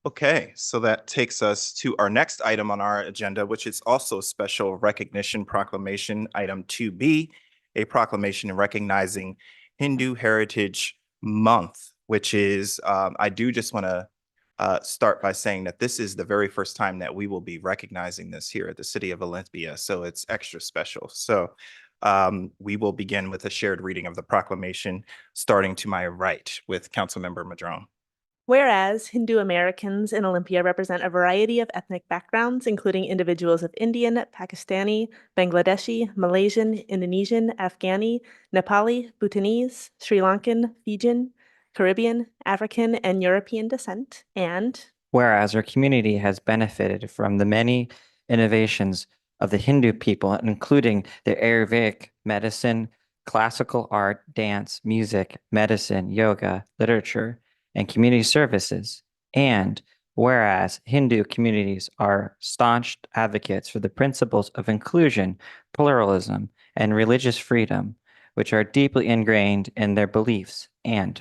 Okay, so that takes us to our next item on our agenda, which is also special recognition proclamation, item 2B, a proclamation recognizing Hindu Heritage Month, which is, I do just want to start by saying that this is the very first time that we will be recognizing this here at the city of Olympia, so it's extra special. So we will begin with a shared reading of the proclamation, starting to my right with Councilmember Madrone. Whereas Hindu Americans in Olympia represent a variety of ethnic backgrounds, including individuals of Indian, Pakistani, Bangladeshi, Malaysian, Indonesian, Afghani, Nepali, Bhutanese, Sri Lankan, Fijian, Caribbean, African, and European descent, and whereas our community has benefited from the many innovations of the Hindu people, including the Ayurvedic medicine, classical art, dance, music, medicine, yoga, literature, and community services. And whereas Hindu communities are staunch advocates for the principles of inclusion, pluralism, and religious freedom, which are deeply ingrained in their beliefs. And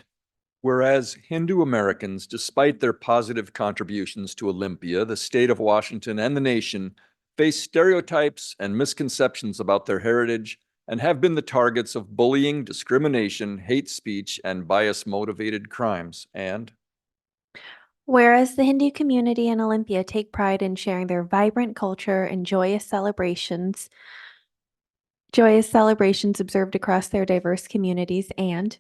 whereas Hindu Americans, despite their positive contributions to Olympia, the state of Washington, and the nation, face stereotypes and misconceptions about their heritage and have been the targets of bullying, discrimination, hate speech, and bias-motivated crimes. And whereas the Hindu community in Olympia take pride in sharing their vibrant culture and joyous celebrations observed across their diverse communities. And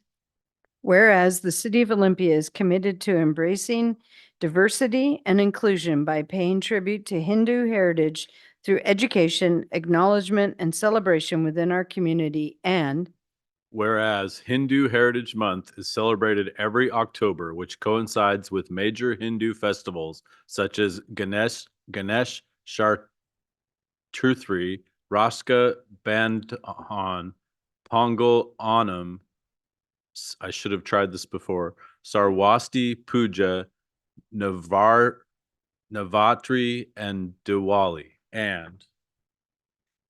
whereas the City of Olympia is committed to embracing diversity and inclusion by paying tribute to Hindu heritage through education, acknowledgement, and celebration within our community. And whereas Hindu Heritage Month is celebrated every October, which coincides with major Hindu festivals such as Ganesh Chaturthi, Raska Bandhan, Pongal Onam, I should have tried this before, Sarwasti Puja, Navratri, and Diwali. And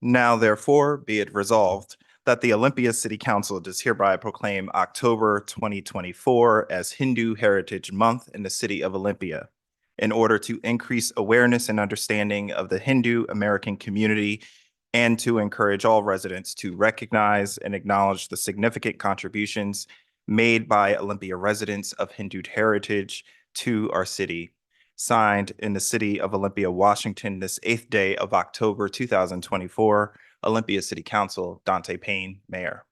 now, therefore, be it resolved that the Olympia City Council does hereby proclaim October 2024 as Hindu Heritage Month in the city of Olympia in order to increase awareness and understanding of the Hindu American community and to encourage all residents to recognize and acknowledge the significant contributions made by Olympia residents of Hindu heritage to our city. Signed in the city of Olympia, Washington, this 8th day of October 2024, Olympia City Council, Dante Payne, Mayor.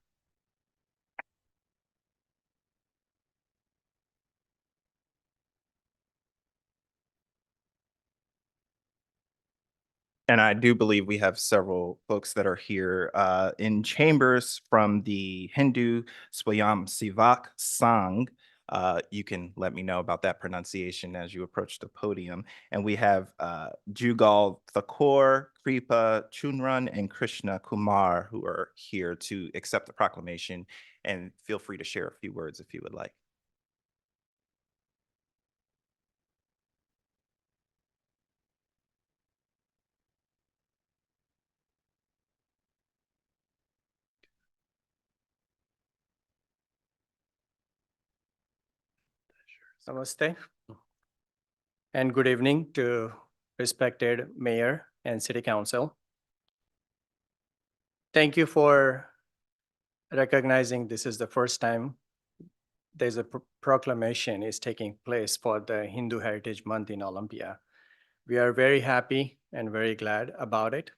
And I do believe we have several folks that are here in chambers from the Hindu Swayam Sivak Sangh. You can let me know about that pronunciation as you approach the podium. And we have Jugal Thakur, Kripa Chunran, and Krishna Kumar who are here to accept the proclamation. And feel free to share a few words if you would like. Namaste and good evening to respected Mayor and City Council. Thank you for recognizing this is the first time there's a proclamation is taking place for the Hindu Heritage Month in Olympia. We are very happy and very glad about it.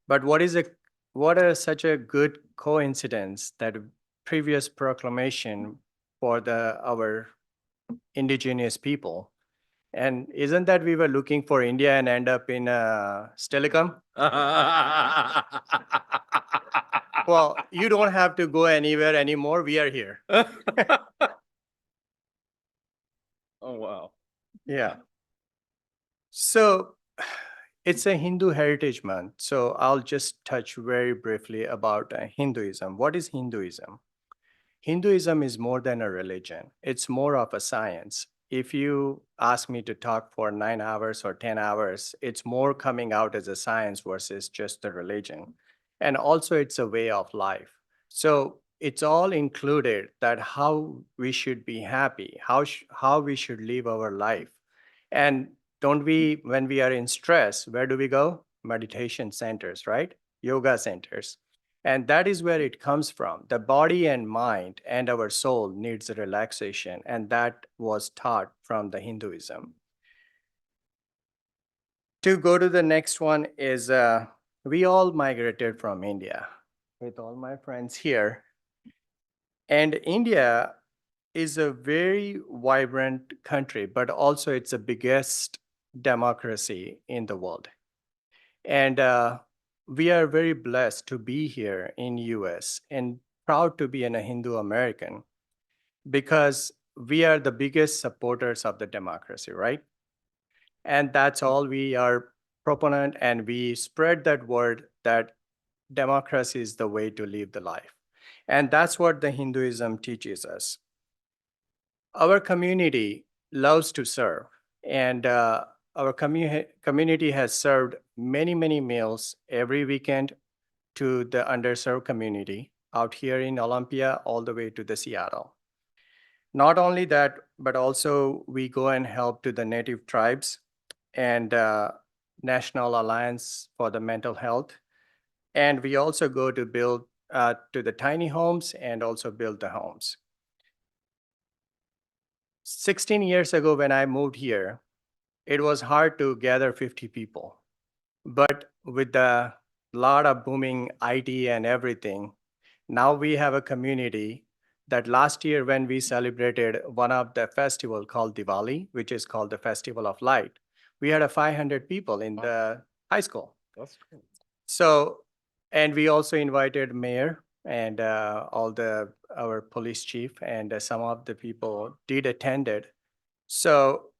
But what is such a good coincidence that previous proclamation for our indigenous people. And isn't that we were looking for India and end up in Stelicum? Well, you don't have to go anywhere anymore. We are here. oh, wow. Yeah. So it's a Hindu Heritage Month. So I'll just touch very briefly about Hinduism. What is Hinduism? Hinduism is more than a religion. It's more of a science. If you ask me to talk for 9 hours or 10 hours, it's more coming out as a science versus just a religion. And also it's a way of life. So it's all included that how we should be happy, how we should live our life. And don't we, when we are in stress, where do we go? Meditation centers, right? Yoga centers. And that is where it comes from. The body and mind and our soul needs a relaxation. And that was taught from the Hinduism. To go to the next one is, we all migrated from India with all my friends here. And India is a very vibrant country, but also it's the biggest democracy in the world. And we are very blessed to be here in US and proud to be a Hindu American because we are the biggest supporters of the democracy, right? And that's all we are proponent, and we spread that word that democracy is the way to live the life. And that's what the Hinduism teaches us. Our community loves to serve, and our community has served many, many meals every weekend to the underserved community out here in Olympia, all the way to the Seattle. Not only that, but also we go and help to the native tribes and National Alliance for the Mental Health. And we also go to build to the tiny homes and also build the homes. 16 years ago, when I moved here, it was hard to gather 50 people. But with the lot of booming IT and everything, now we have a community that last year when we celebrated one of the festival called Diwali, which is called the Festival of Light, we had 500 people in the high school. That's cool. So, and we also invited mayor and our police chief, and some of the people did attended. So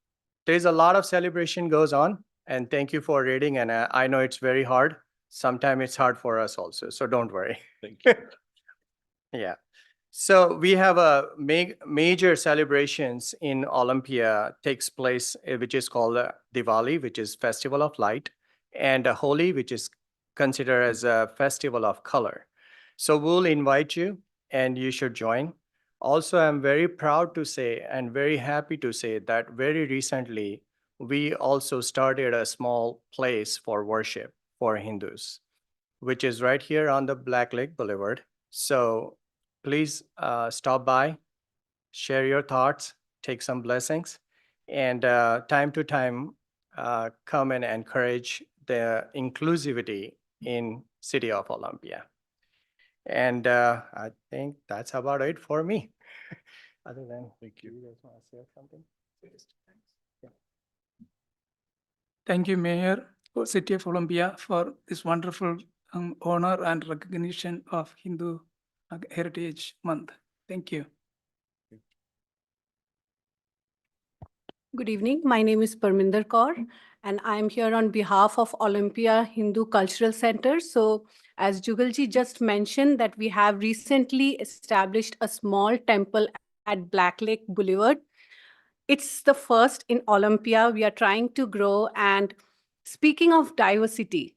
there's a lot of celebration goes on, and thank you for reading. And I know it's very hard. Sometimes it's hard for us also, so don't worry. Thank you. Yeah. So we have a major celebrations in Olympia takes place, which is called Diwali, which is Festival of Light, and Holi, which is considered as a festival of color. So we'll invite you, and you should join. Also, I'm very proud to say and very happy to say that very recently, we also started a small place for worship for Hindus, which is right here on the Black Lake Boulevard. So please stop by, share your thoughts, take some blessings, and time to time, come and encourage the inclusivity in City of Olympia. And I think that's about it for me. Other than, Thank you. You guys want to say something? Yeah. Thank you, Mayor, for City of Olympia, for this wonderful honor and recognition of Hindu Heritage Month. Thank you. Good evening. My name is Parminder Kaur, and I'm here on behalf of Olympia Hindu Cultural Center. So as Jugalji just mentioned, that we have recently established a small temple at Black Lake Boulevard. It's the first in Olympia. We are trying to grow. And speaking of diversity,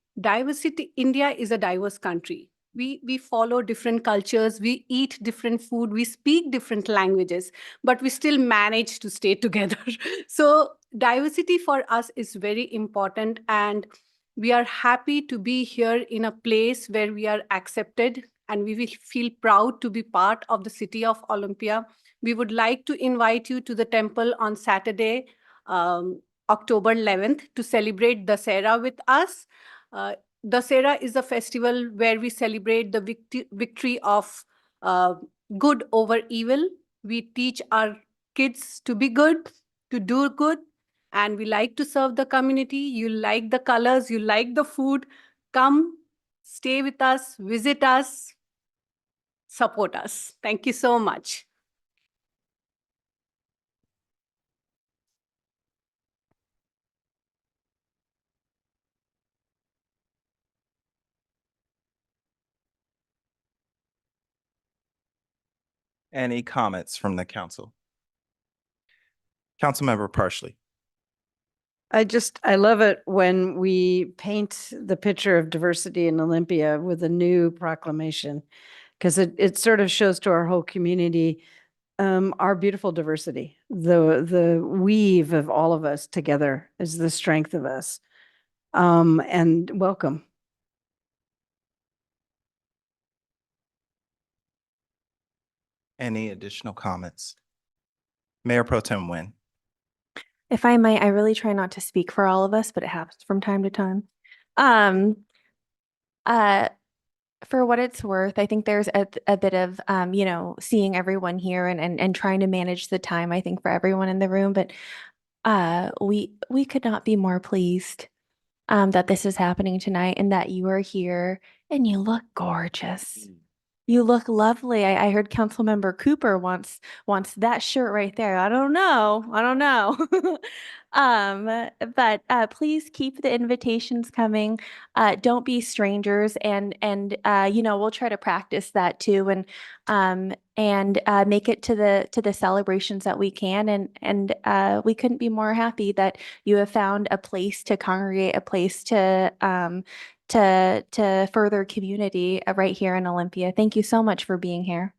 India is a diverse country. We follow different cultures, we eat different food, we speak different languages, but we still manage to stay together. So diversity for us is very important, and we are happy to be here in a place where we are accepted, and we will feel proud to be part of the City of Olympia. We would like to invite you to the temple on Saturday, October 11th, to celebrate Dussehra with us. Dussehra is a festival where we celebrate the victory of good over evil. We teach our kids to be good, to do good, and we like to serve the community. You like the colors, you like the food. Come, stay with us, visit us, support us. Thank you so much. Any comments from the council? Councilmember Parsley. I love it when we paint the picture of diversity in Olympia with a new proclamation, because it sort of shows to our whole community our beautiful diversity. The weave of all of us together is the strength of us. And welcome. Any additional comments? Mayor Pro Tem Nguyen. If I might, I really try not to speak for all of us, but it happens from time to time. Um, for what it's worth, I think there's a bit of, seeing everyone here and trying to manage the time, I think, for everyone in the room. But we could not be more pleased that this is happening tonight and that you are here and you look gorgeous. You look lovely. I heard Councilmember Cooper wants that shirt right there. I don't know. But please keep the invitations coming. Don't be strangers, and we'll try to practice that too, and make it to the celebrations that we can. And we couldn't be more happy that you have found a place to congregate, a place to further community right here in Olympia. Thank you so much for being here.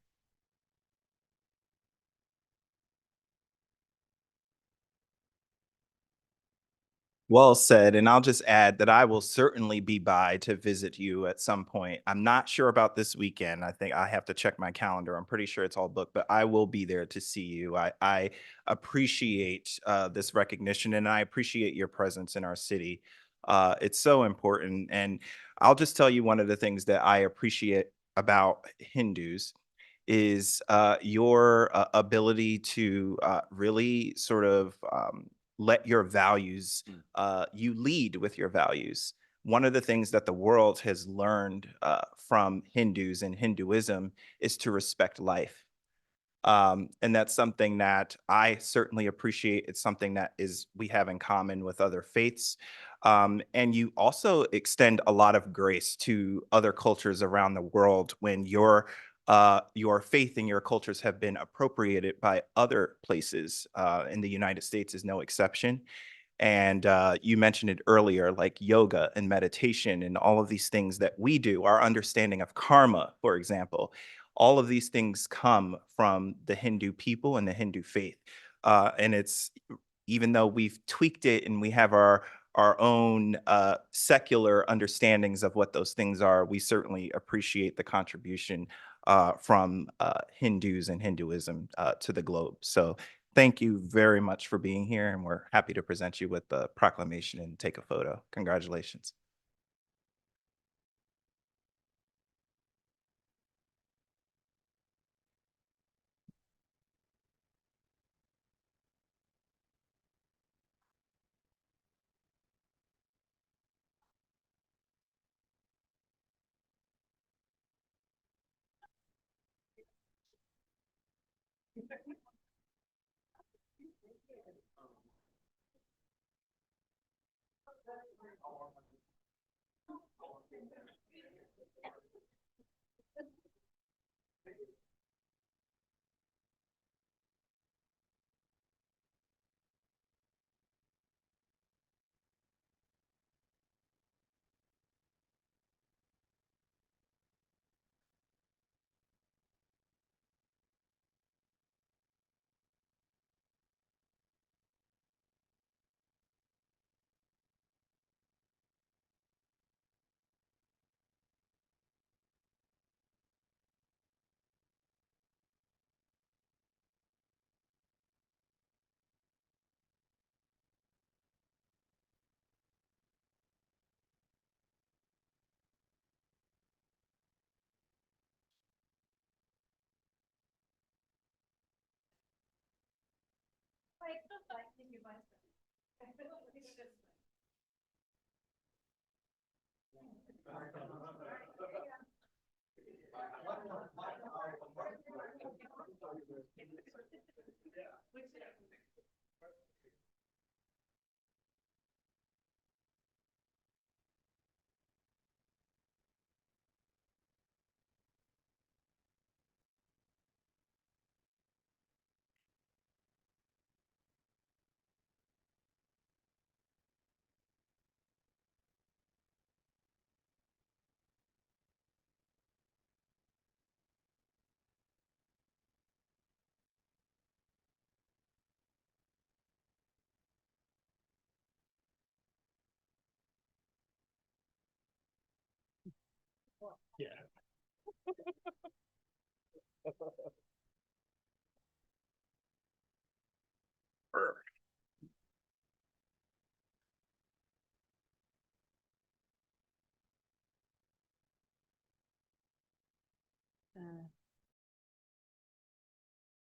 Well said. And I'll just add that I will certainly be by to visit you at some point. I'm not sure about this weekend. I think I have to check my calendar. I'm pretty sure it's all booked, but I will be there to see you. I appreciate this recognition, and I appreciate your presence in our city. It's so important. And I'll just tell you one of the things that I appreciate about Hindus is your ability to really sort of let your values, you lead with your values. One of the things that the world has learned from Hindus and Hinduism is to respect life. And that's something that I certainly appreciate. It's something that we have in common with other faiths. And you also extend a lot of grace to other cultures around the world when your faith and your cultures have been appropriated by other places. And the United States is no exception. And you mentioned it earlier, like yoga and meditation and all of these things that we do, our understanding of karma, for example. All of these things come from the Hindu people and the Hindu faith. And it's, even though we've tweaked it and we have our own secular understandings of what those things are, we certainly appreciate the contribution from Hindus and Hinduism to the globe. So thank you very much for being here, and we're happy to present you with the proclamation and take a photo. Congratulations.